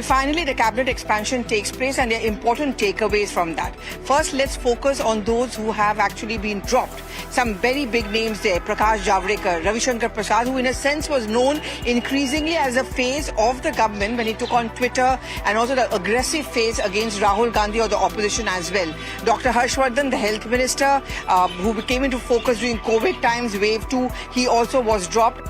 Well, finally, the cabinet expansion takes place and there are important takeaways from that. First, let's focus on those who have actually been dropped. Some very big names there. Prakash Javadekar, Ravi Shankar Prasad, who in a sense was known increasingly as a face of the government when he took on Twitter, and also the aggressive face against Rahul Gandhi or the opposition as well. Dr. Harshvardhan, the health minister, who came into focus during COVID times, wave 2, he also was dropped.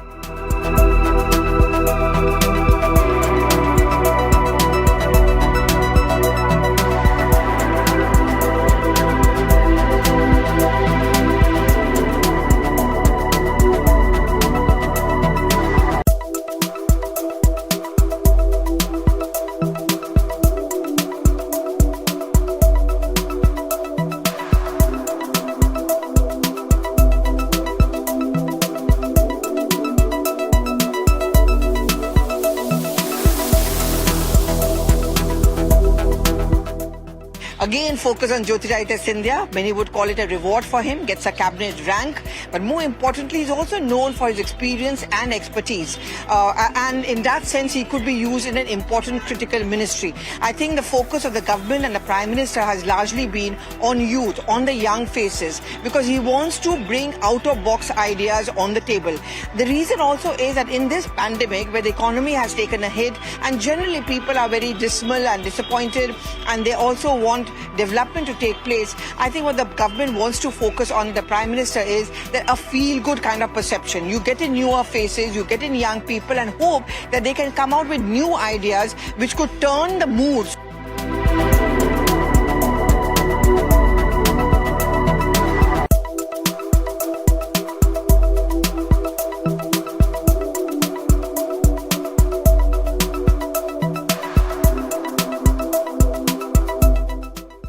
Again, focus on Jyotiraditya Scindia. Many would call it a reward for him, gets a cabinet rank. But more importantly, he's also known for his experience and expertise. And in that sense, he could be used in an important critical ministry. I think the focus of the government and the Prime Minister has largely been on youth, on the young faces, because he wants to bring out-of-box ideas on the table. The reason also is that in this pandemic, where the economy has taken a hit, and generally people are very dismal and disappointed, and they also want development to take place, I think what the government wants to focus on, the Prime Minister, is that a feel-good kind of perception. You get in newer faces, you get in young people, and hope that they can come out with new ideas which could turn the moods.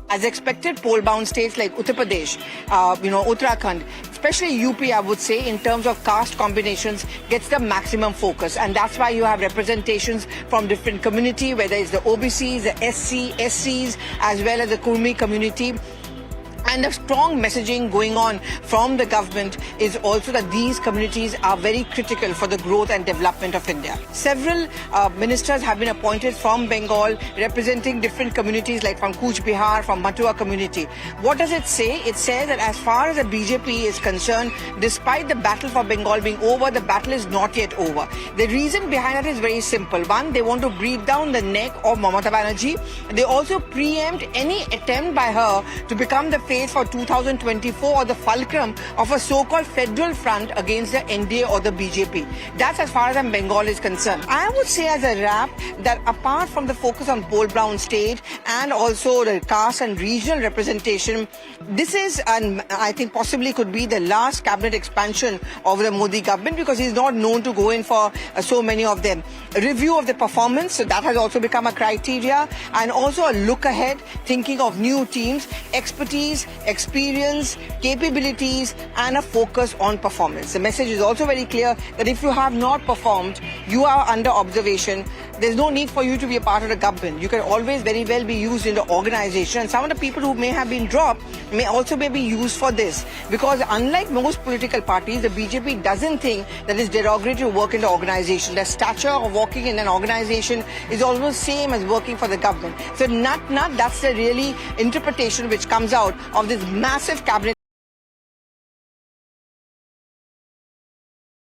As expected, poll-bound states like Uttar Pradesh, Uttarakhand, especially UP, I would say, in terms of caste combinations, gets the maximum focus. And that's why you have representations from different community, whether it's the OBCs, the SC, SCs, as well as the Kurmi community. And a strong messaging going on from the government is also that these communities are very critical for the growth and development of India. Several ministers have been appointed from Bengal, representing different communities like from Cooch Behar, from Matua community. What does it say? It says that as far as the BJP is concerned, despite the battle for Bengal being over, the battle is not yet over. The reason behind that is very simple. One, they want to breathe down the neck of Mamata Banerjee. They also preempt any attempt by her to become the face for 2024 or the fulcrum of a so-called federal front against the NDA or the BJP. That's as far as Bengal is concerned. I would say as a wrap that apart from the focus on poll-bound state and also the caste and regional representation, this is, and I think possibly could be the last cabinet expansion of the Modi government, because he's not known to go in for so many of them. A review of the performance, so that has also become a criteria, and also a look ahead, thinking of new teams, expertise, experience, capabilities, and a focus on performance. The message is also very clear that if you have not performed, you are under observation. There's no need for you to be a part of the government. You can always very well be used in the organization. And some of the people who may have been dropped may also be used for this. Because unlike most political parties, the BJP doesn't think that it's derogatory to work in the organization. The stature of working in an organization is almost same as working for the government. So that's the really interpretation which comes out of this massive cabinet